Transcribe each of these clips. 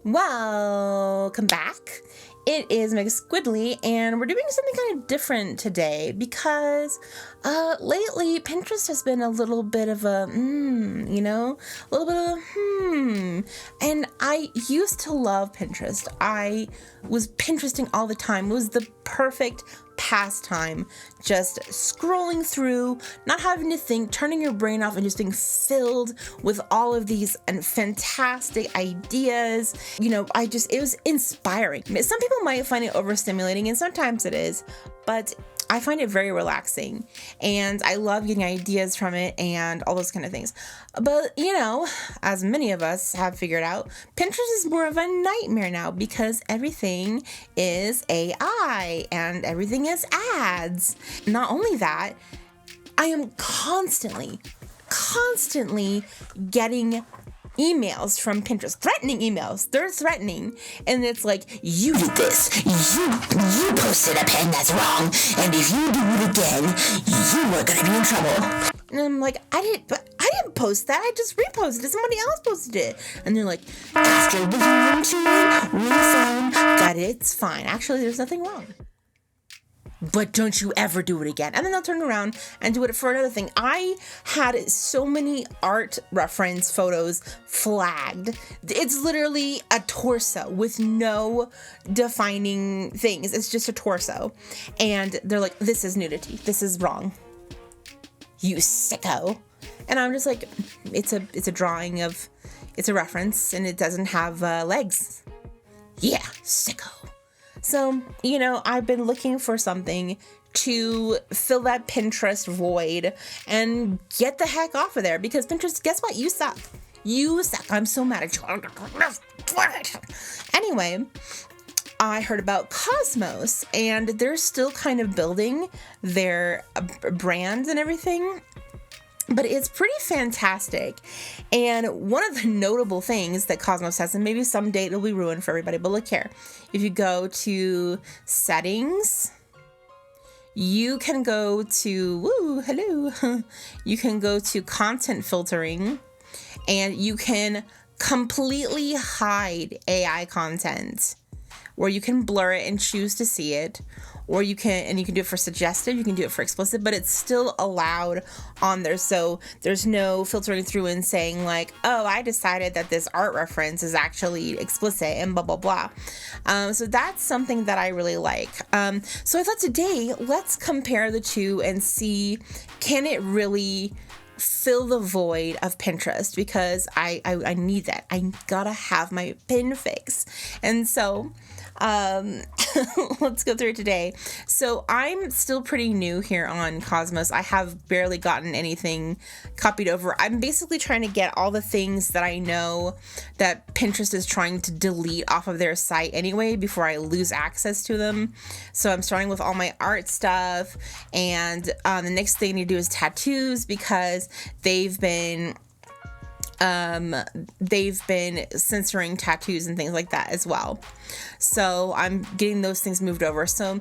Welcome back. It is Meg Squiddly, and we're doing something kind of different today because lately Pinterest has been a little bit of a a little bit of a And I used to love Pinterest. I was Pinteresting all the time. It was the perfect pastime, just scrolling through, not having to think, turning your brain off and just being filled with all of these and fantastic ideas. It was inspiring. Some people might find it overstimulating, and sometimes it is, but I find it very relaxing, and I love getting ideas from it and all those kind of things. But, as many of us have figured out, Pinterest is more of a nightmare now because everything is AI and everything is ads. Not only that, I am constantly getting emails from Pinterest, threatening emails. They're threatening, and it's like, you did this, you posted a pin that's wrong, and if you do it again, you are gonna be in trouble. And I'm like, I didn't post that. I just reposted it. Somebody else posted it. And they're like, after looking into it, refund, got it. It's fine. Actually, there's nothing wrong. But don't you ever do it again. And then they'll turn around and do it for another thing. I had so many art reference photos flagged. It's literally a torso with no defining things. It's just a torso. And they're like, this is nudity. This is wrong. You sicko. And I'm just like, it's a drawing of, it's a reference and it doesn't have legs. Yeah, sicko. So, I've been looking for something to fill that Pinterest void and get the heck off of there because Pinterest, guess what? You suck. You suck. I'm so mad at you. Anyway, I heard about Cosmos, and they're still kind of building their brand and everything. But it's pretty fantastic. And one of the notable things that Cosmos has, and maybe someday it'll be ruined for everybody, but look here. If you go to settings, you can go to, you can go to content filtering, and you can completely hide AI content, where you can blur it and choose to see it. Or you can do it for suggestive, you can do it for explicit, but it's still allowed on there. So there's no filtering through and saying like, oh, I decided that this art reference is actually explicit and blah, blah, blah. So that's something that I really like. So I thought today, let's compare the two and see, can it really fill the void of Pinterest? Because I need that. I gotta have my pin fix. And so let's go through it today. So I'm still pretty new here on Cosmos. I have barely gotten anything copied over. I'm basically trying to get all the things that I know that Pinterest is trying to delete off of their site anyway before I lose access to them. So I'm starting with all my art stuff, and the next thing I need to do is tattoos because they've been censoring tattoos and things like that as well. So I'm getting those things moved over. So,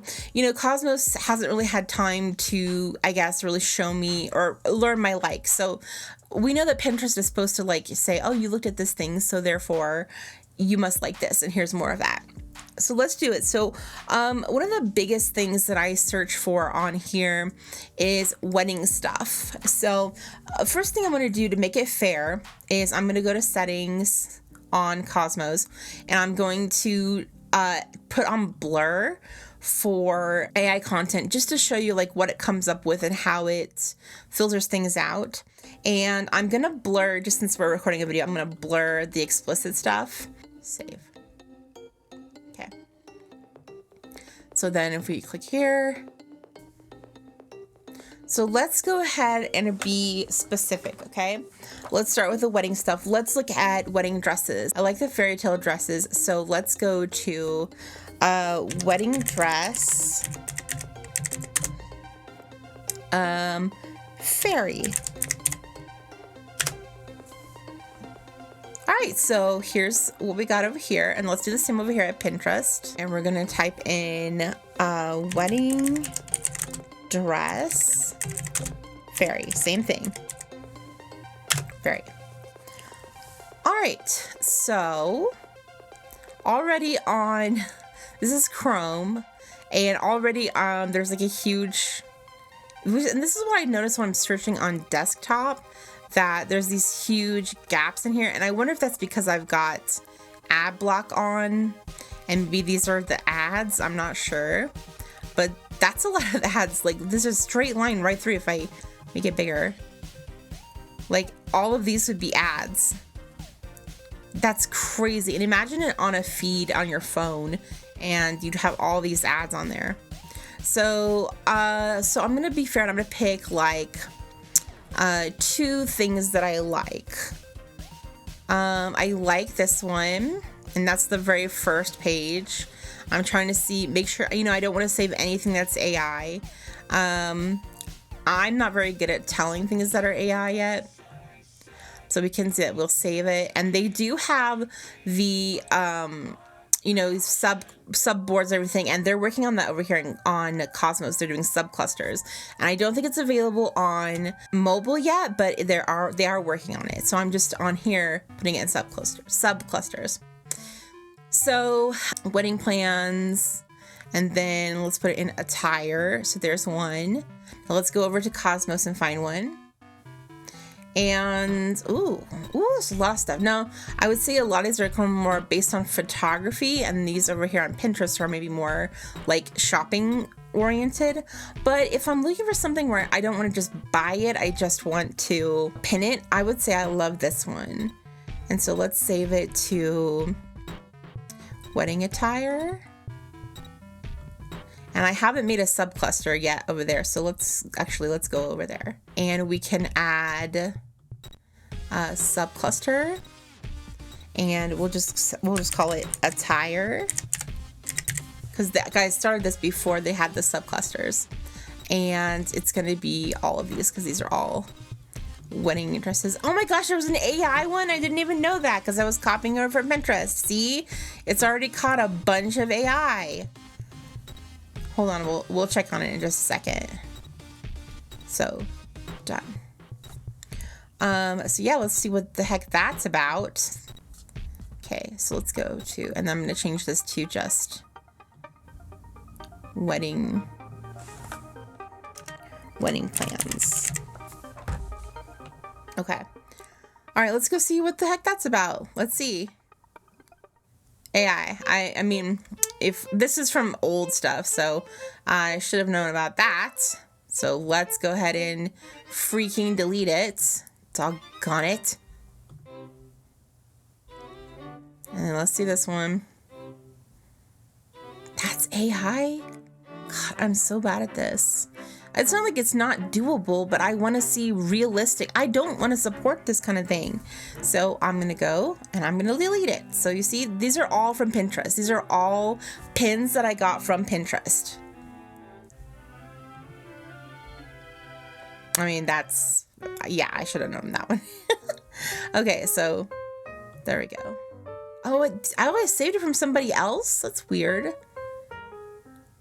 Cosmos hasn't really had time to, I guess, really show me or learn my likes. So we know that Pinterest is supposed to say, oh, you looked at this thing, so therefore you must like this, and here's more of that. So let's do it. So one of the biggest things that I search for on here is wedding stuff. So first thing I'm going to do to make it fair is I'm going to go to settings on Cosmos, and I'm going to put on blur for AI content just to show you what it comes up with and how it filters things out. And I'm going to blur, just since we're recording a video, I'm going to blur the explicit stuff. Save. So then if we click here, so let's go ahead and be specific, okay? Let's start with the wedding stuff. Let's look at wedding dresses. I like the fairy tale dresses, so let's go to wedding dress, fairy. All right, so here's what we got over here, and let's do the same over here at Pinterest. And we're gonna type in wedding dress fairy, same thing, fairy. All right, so already on, this is Chrome, and already there's like a huge, and this is what I noticed when I'm searching on desktop, that there's these huge gaps in here, and I wonder if that's because I've got ad block on, and maybe these are the ads, I'm not sure, but that's a lot of ads. Like, there's a straight line right through. If I make it bigger, like all of these would be ads. That's crazy. And imagine it on a feed on your phone, and you'd have all these ads on there. So so I'm gonna be fair, and I'm gonna pick like 2 things that I like. I like this one, and that's the very first page. I'm trying to see, make sure, you know, I don't want to save anything that's AI. I'm not very good at telling things that are AI yet. So we can see it, we'll save it. And they do have the, you know, sub boards and everything, and they're working on that over here on Cosmos. They're doing subclusters, and I don't think it's available on mobile yet, but they are working on it. So I'm just on here putting it in subclusters. So wedding plans, and then let's put it in attire. So there's one. Now let's go over to Cosmos and find one. And ooh, there's a lot of stuff. Now, I would say a lot of these are kind of more based on photography, and these over here on Pinterest are maybe more like shopping oriented. But if I'm looking for something where I don't want to just buy it, I just want to pin it, I would say I love this one. And so let's save it to wedding attire. And I haven't made a subcluster yet over there, so let's go over there, and we can add a subcluster, and we'll just call it attire, because the guys started this before they had the subclusters, and it's going to be all of these because these are all wedding dresses. Oh my gosh, there was an AI one. I didn't even know that because I was copying over from Pinterest. See, it's already caught a bunch of AI. Hold on, we'll check on it in just a second. So, done. So yeah, let's see what the heck that's about. Okay, so let's go to, and then I'm gonna change this to just wedding plans. Okay. All right, let's go see what the heck that's about. Let's see. AI. I mean, if this is from old stuff, so I should have known about that. So let's go ahead and freaking delete it. Doggone it. And then let's see this one. That's AI? God, I'm so bad at this. It's not like it's not doable, but I want to see realistic. I don't want to support this kind of thing. So I'm going to go and I'm going to delete it. So you see, these are all from Pinterest. These are all pins that I got from Pinterest. I mean, that's, yeah, I should have known that one. Okay, so there we go. Oh, I saved it from somebody else? That's weird.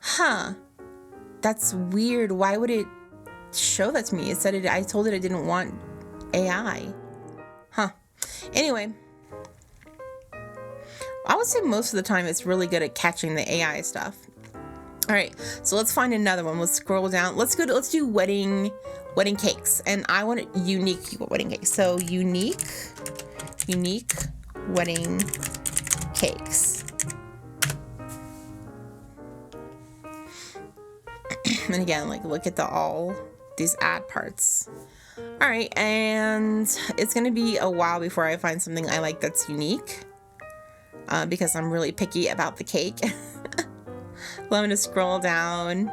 Huh. That's weird. Why would it show that to me? It said I told it I didn't want AI. Huh. Anyway, I would say most of the time it's really good at catching the AI stuff. All right, so let's find another one. Let's scroll down. Let's do wedding cakes, and I want unique wedding cakes. So unique wedding cakes. And again, like, look at all these ad parts. All right, and it's gonna be a while before I find something I like that's unique, because I'm really picky about the cake. I'm gonna scroll down,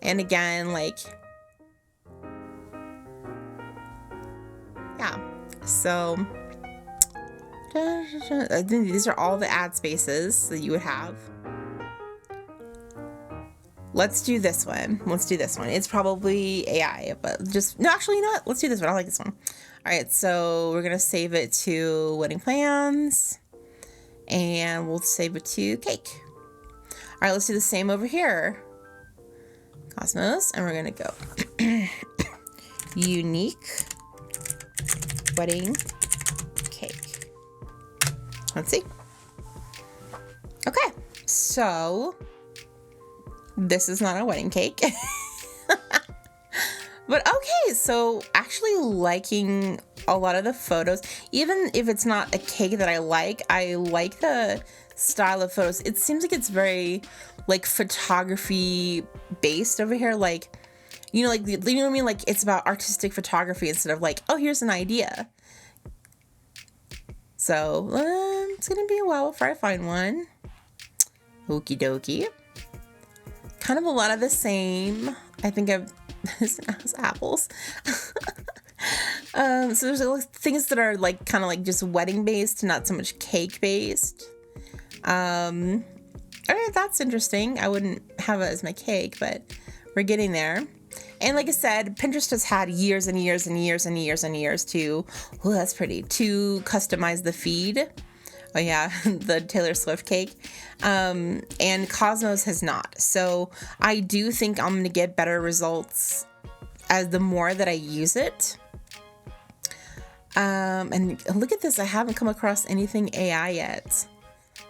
and again, like, yeah. So I think these are all the ad spaces that you would have. Let's do this one. It's probably AI, but no, actually, you know what? Let's do this one. I like this one. All right, so we're gonna save it to wedding plans, and we'll save it to cake. All right, let's do the same over here. Cosmos, and we're gonna go unique wedding cake. Let's see. So this is not a wedding cake. But okay, so actually liking a lot of the photos, even if it's not a cake that I like the style of photos. It seems like it's very like photography based over here. Like, you know, like, you know what I mean? Like it's about artistic photography instead of like, oh, here's an idea. So it's gonna be a while before I find one. Okie dokie. Kind of a lot of the same. I think this is apples. So there's things that are like kind of like just wedding based, not so much cake based. Okay, that's interesting. I wouldn't have it as my cake, but we're getting there. And like I said, Pinterest has had years and years and years and years and years to, oh, that's pretty, to customize the feed. Oh yeah, the Taylor Swift cake. And Cosmos has not. So I do think I'm going to get better results as the more that I use it. And look at this. I haven't come across anything AI yet,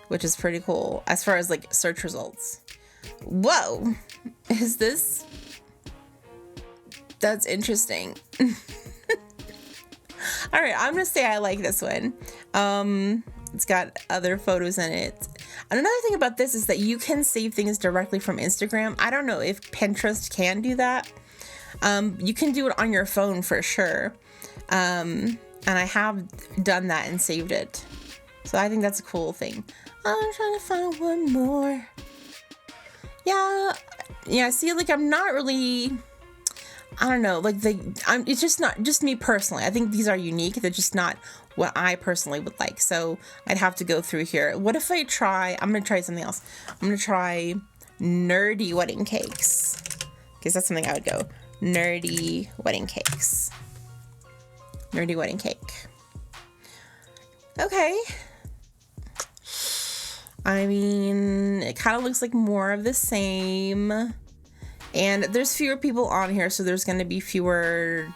which is pretty cool as far as like search results. Whoa, is this? That's interesting. All right, I'm going to say I like this one. It's got other photos in it. And another thing about this is that you can save things directly from Instagram. I don't know if Pinterest can do that. You can do it on your phone for sure. And I have done that and saved it. So I think that's a cool thing. I'm trying to find one more. Yeah, see, like I'm not really, I don't know, like it's just not, just me personally. I think these are unique. They're just not what I personally would like. So I'd have to go through here. What if I try, I'm going to try something else. I'm going to try nerdy wedding cakes. Because that's something I would go. Nerdy wedding cakes. Nerdy wedding cake. Okay. I mean, it kind of looks like more of the same. And there's fewer people on here, so there's going to be fewer,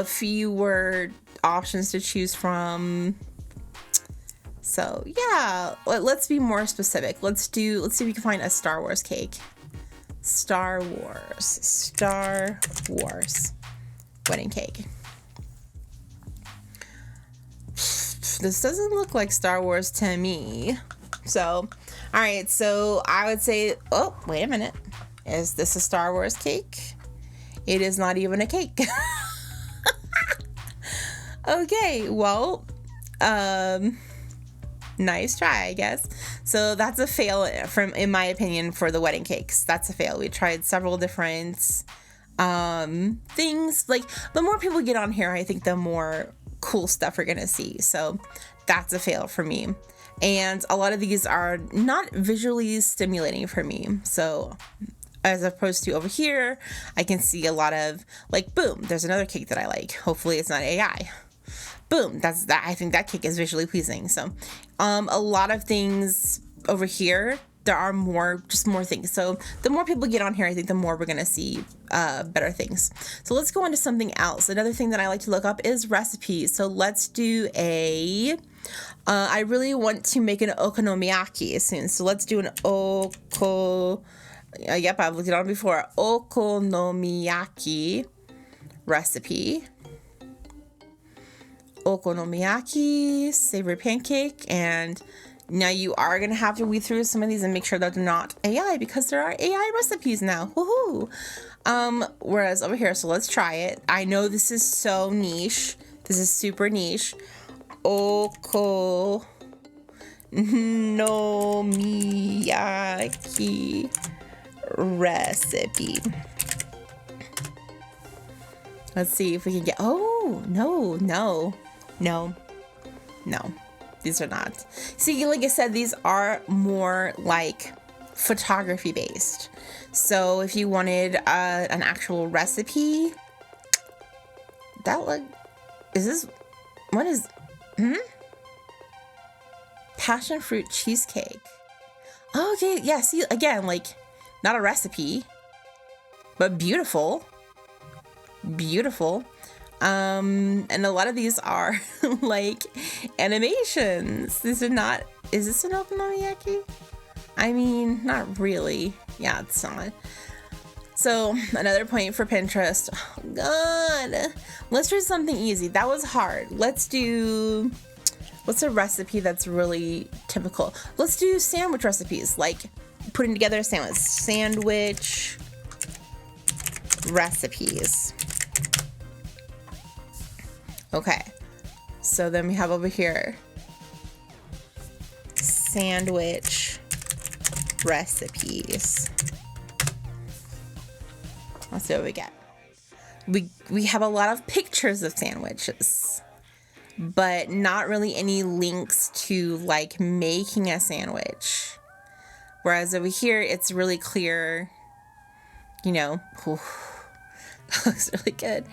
fewer options to choose from. So yeah, let's be more specific. Let's see if we can find a Star Wars cake. Star Wars wedding cake. This doesn't look like Star Wars to me. So, all right, so I would say, oh, wait a minute. Is this a Star Wars cake? It is not even a cake. Okay, well, nice try, I guess. So that's a fail in my opinion, for the wedding cakes. That's a fail. We tried several different things. Like, the more people get on here, I think the more cool stuff we're gonna see. So that's a fail for me. And a lot of these are not visually stimulating for me. So as opposed to over here, I can see a lot of like, boom, there's another cake that I like. Hopefully it's not AI. Boom, that's that. I think that cake is visually pleasing. So a lot of things over here, there are more things. So the more people get on here, I think the more we're going to see better things. So let's go on to something else. Another thing that I like to look up is recipes. So let's do I really want to make an okonomiyaki soon. So let's do an yep, I've looked it on before. Okonomiyaki recipe. Okonomiyaki, savory pancake, and now you are going to have to weed through some of these and make sure that they're not AI, because there are AI recipes now. Woohoo! Whereas over here, so let's try it. I know this is so niche. This is super niche. Okonomiyaki recipe. Let's see if we can get, oh, no. These are not. See, like I said, these are more like photography based. So if you wanted an actual recipe, passion fruit cheesecake. Oh, okay, yeah, see, again, like, not a recipe, but beautiful. And a lot of these are like animations. These are not Is this an okonomiyaki? I mean, not really. Yeah, it's not. So another point for Pinterest. Oh, God. Let's do something easy. That was hard. Let's do, what's a recipe that's really typical? Let's do sandwich recipes, like putting together a sandwich. Sandwich recipes. Okay. So then we have over here sandwich recipes. Let's see what we get. We have a lot of pictures of sandwiches, but not really any links to like making a sandwich. Whereas over here, it's really clear, you know, that looks really good.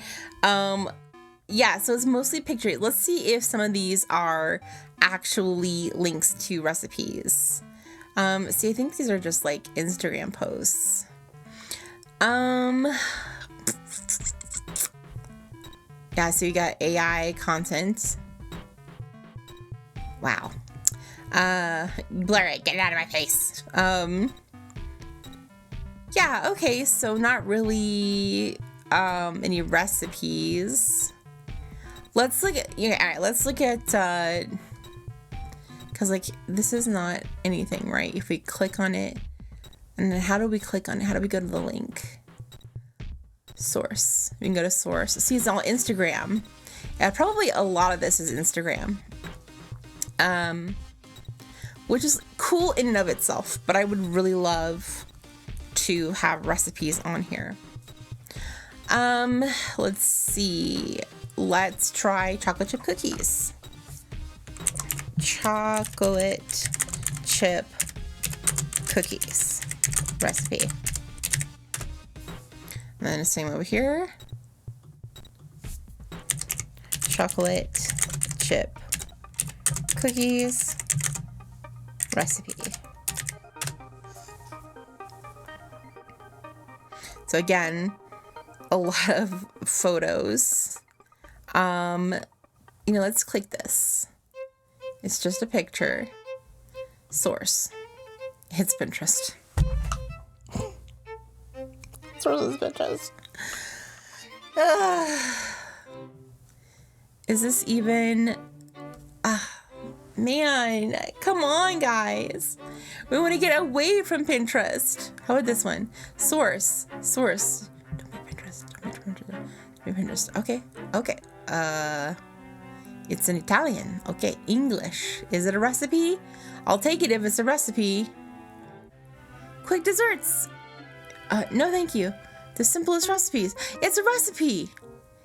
Yeah, so it's mostly picture. Let's see if some of these are actually links to recipes. See, I think these are just like Instagram posts. Yeah, so you got AI content. Wow. Blur it, get it out of my face. Yeah, okay, so not really any recipes. Let's look at, yeah, all right, let's look at, because like this is not anything, right? If we click on it, and then how do we click on it? How do we go to the link? Source. We can go to source. See, it's all Instagram. Yeah, probably a lot of this is Instagram. Which is cool in and of itself, but I would really love to have recipes on here. Let's see. Let's try chocolate chip cookies. Chocolate chip cookies recipe. And then the same over here. Chocolate chip cookies recipe. So again, a lot of photos. You know, let's click this. It's just a picture. Source. It's Pinterest. Source is Pinterest. Is this even... man, come on, guys. We want to get away from Pinterest. How about this one? Source. Source. Don't be Pinterest. Don't be Pinterest. Okay. Okay. It's in Italian. Okay. English. Is it a recipe? I'll take it if it's a recipe. Quick desserts. No, thank you. The simplest recipes. It's a recipe.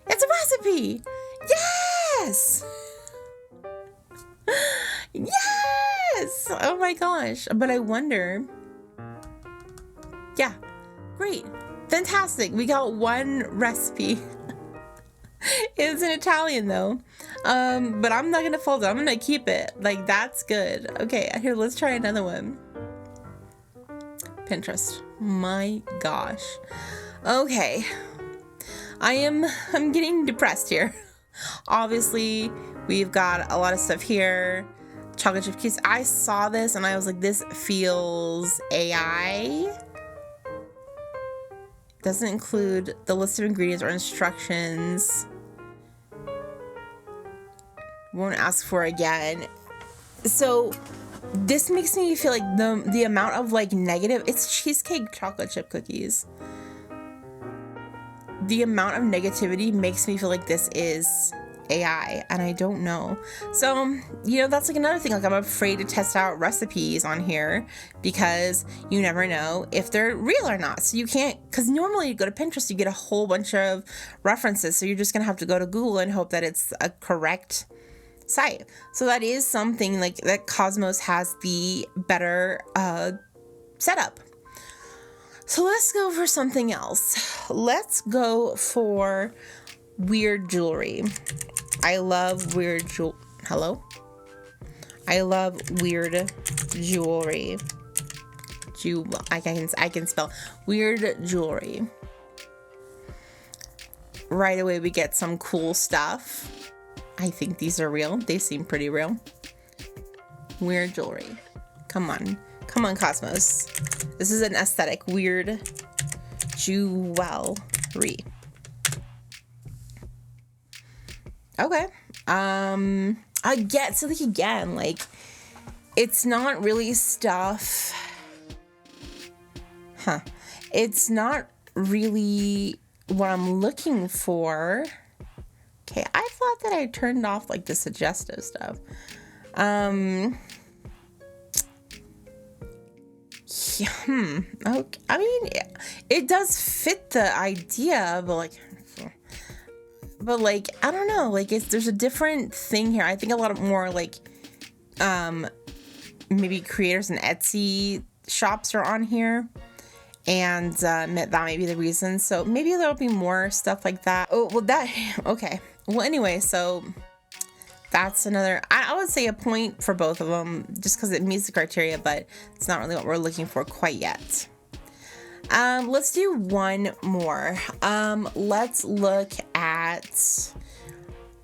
It's a recipe. Yes. Yes. Oh my gosh. But I wonder. Yeah. Great. Fantastic. We got one recipe. It's in Italian though. But I'm not gonna fold it. I'm gonna keep it. Like, that's good. Okay, here, let's try another one. Pinterest. My gosh. Okay. I'm getting depressed here. Obviously, we've got a lot of stuff here. Chocolate chip cookies. I saw this and I was like, this feels AI. Doesn't include the list of ingredients or instructions. Won't ask for again. So this makes me feel like the amount of like negative, it's cheesecake chocolate chip cookies. The amount of negativity makes me feel like this is AI, and I don't know. So, you know, that's like another thing. Like, I'm afraid to test out recipes on here because you never know if they're real or not. So you can't, because normally you go to Pinterest, you get a whole bunch of references. So you're just gonna have to go to Google and hope that it's a correct site. So that is something like that Cosmos has the better setup. So let's go for something else. Let's go for weird jewelry. I love weird Hello? I love weird jewelry. I can spell weird jewelry. Right away we get some cool stuff. I think these are real. They seem pretty real. Weird jewelry. Come on. Come on, Cosmos. This is an aesthetic. Weird jewelry. Okay. So like again, like it's not really stuff. It's not really what I'm looking for. Okay, I thought that I turned off like the suggestive stuff. Okay. I mean, it does fit the idea, but I don't know. Like, there's a different thing here. I think a lot more like, maybe creators and Etsy shops are on here, and that may be the reason. So maybe there'll be more stuff like that. Oh, well, okay. Well, anyway, so that's another, I would say a point for both of them just because it meets the criteria, but it's not really what we're looking for quite yet. Let's do one more. Let's look at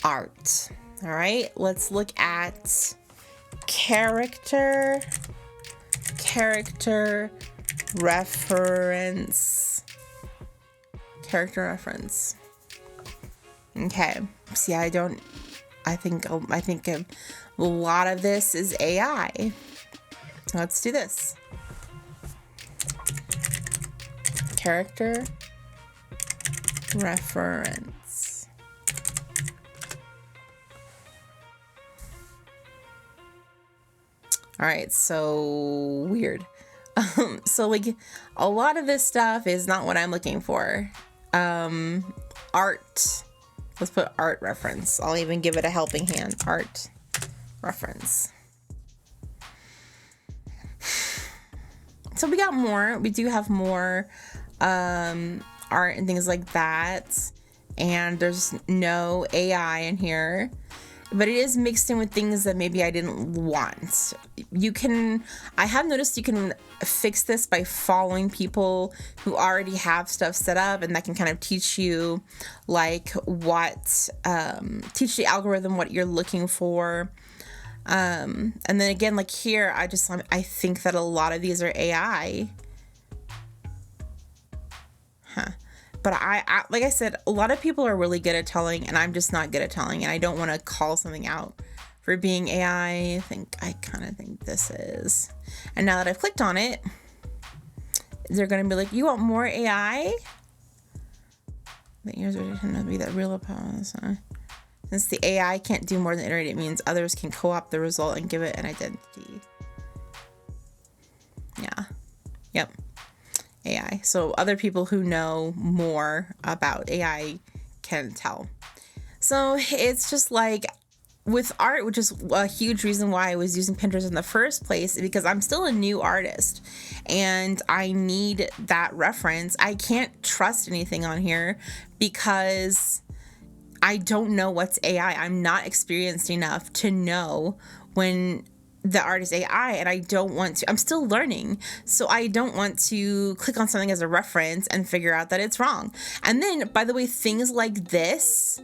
art. All right, let's look at character reference. Okay. See, I think a lot of this is AI. Let's do this. Character reference. All right, so weird. So like a lot of this stuff is not what I'm looking for. Art. Let's put art reference. I'll even give it a helping hand. Art reference. So we got more. We do have more art and things like that. And there's no AI in here. But it is mixed in with things that maybe I didn't want. I have noticed you can fix this by following people who already have stuff set up, and that can kind of teach you like teach the algorithm what you're looking for. And then again, like here, I think that a lot of these are AI. But I like I said, a lot of people are really good at telling, and I'm just not good at telling, and I don't want to call something out for being AI. I kind of think this is. And now that I've clicked on it, they're going to be like, you want more AI? The ears are going to be that real opponents. Since the AI can't do more than iterate, it means others can co-opt the result and give it an identity. Yeah. Yep. AI. So other people who know more about AI can tell. So it's just like with art, which is a huge reason why I was using Pinterest in the first place, because I'm still a new artist and I need that reference. I can't trust anything on here because I don't know what's AI. I'm not experienced enough to know when the art is AI, and I don't want to. I'm still learning, so I don't want to click on something as a reference and figure out that it's wrong. And then, by the way, things like this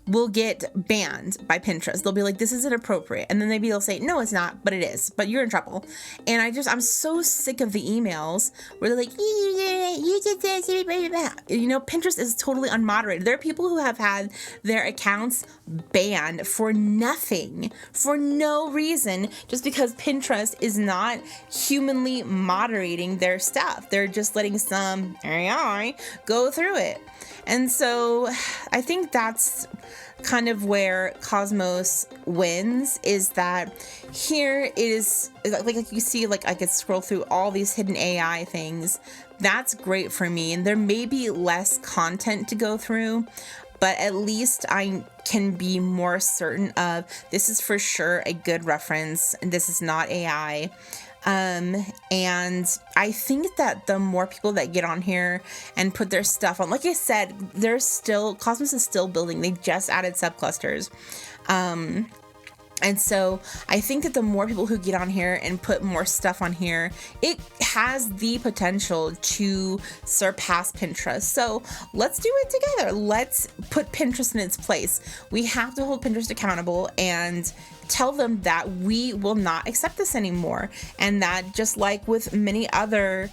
will get banned by Pinterest. They'll be like, this is inappropriate. And then maybe they'll say, no, it's not, but it is, but you're in trouble. And I'm so sick of the emails where they're like, you did this, you know, Pinterest is totally unmoderated. There are people who have had their accounts banned for nothing, for no reason, just because Pinterest is not humanly moderating their stuff. They're just letting some AI go through it. And so I think that's kind of where Cosmos wins, is that here it is like you see, like I could scroll through all these hidden AI things. That's great for me. And there may be less content to go through, but at least I can be more certain of this is for sure a good reference and this is not AI. And I think that the more people that get on here and put their stuff on, like I said, Cosmos is still building. They just added subclusters. And so I think that the more people who get on here and put more stuff on here, it has the potential to surpass Pinterest. So let's do it together. Let's put Pinterest in its place. We have to hold Pinterest accountable and tell them that we will not accept this anymore, and that just like with many other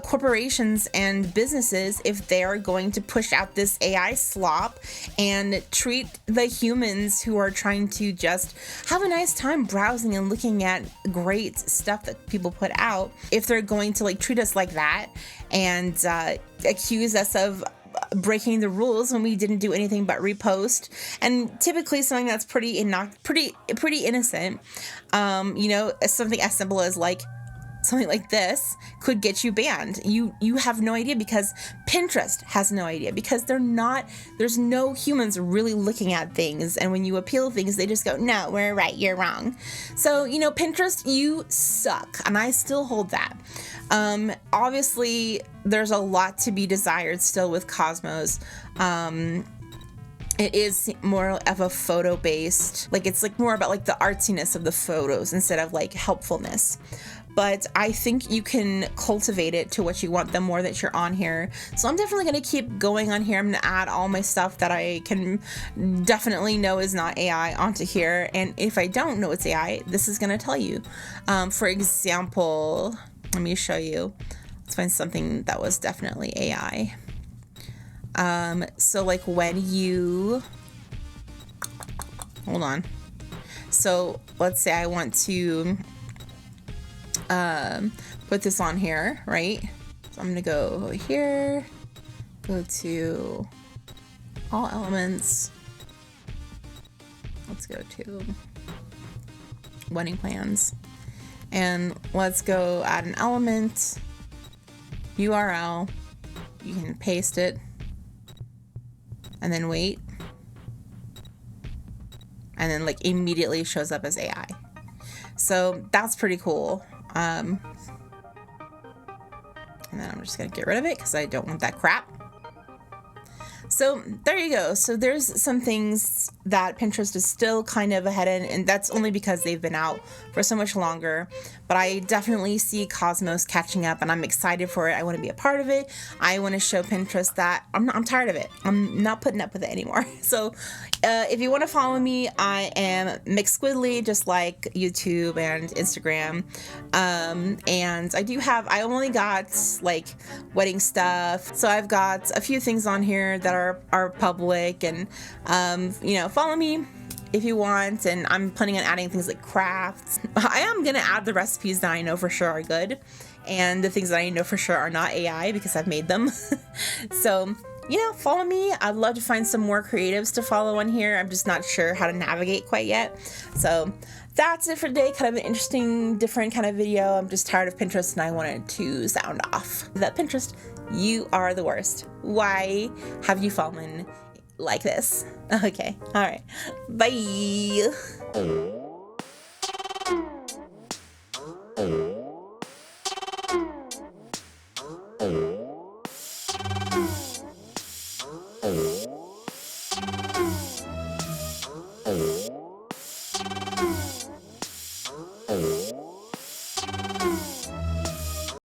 corporations and businesses, if they are going to push out this AI slop and treat the humans who are trying to just have a nice time browsing and looking at great stuff that people put out, if they're going to like treat us like that and accuse us of breaking the rules when we didn't do anything but repost, and typically something that's pretty innocent, something as simple as like something like this could get you banned. You have no idea, because Pinterest has no idea, because there's no humans really looking at things, and when you appeal things, they just go, no, we're right, you're wrong. So, Pinterest, you suck, and I still hold that. Obviously, there's a lot to be desired still with Cosmos. It is more of a photo based, like it's like more about like the artsiness of the photos instead of like helpfulness. But I think you can cultivate it to what you want the more that you're on here. So I'm definitely going to keep going on here. I'm going to add all my stuff that I can definitely know is not AI onto here. And if I don't know it's AI, this is going to tell you. For example, let me show you. Let's find something that was definitely AI. So like when you, hold on. So let's say I want to put this on here, right? So I'm gonna go over here, go to all elements. Let's go to wedding plans, and let's go add an element, URL. You can paste it and then wait, and then like immediately shows up as AI. So that's pretty cool. And then I'm just gonna get rid of it because I don't want that crap. So there you go. So there's some things that Pinterest is still kind of ahead in, and that's only because they've been out for so much longer. But I definitely see Cosmos catching up, and I'm excited for it. I want to be a part of it. I want to show Pinterest that I'm tired of it. I'm not putting up with it anymore. So if you want to follow me, I am McSquidly, just like YouTube and Instagram. And I only got like wedding stuff. So I've got a few things on here that are public, and follow me if you want. And I'm planning on adding things like crafts. I am gonna add the recipes that I know for sure are good, and the things that I know for sure are not AI because I've made them. So follow me. I'd love to find some more creatives to follow on here. I'm just not sure how to navigate quite yet. So that's it for today. Kind of an interesting, different kind of video. I'm just tired of Pinterest and I wanted to sound off. That Pinterest, you are the worst. Why have you fallen like this? Okay. All right. Bye.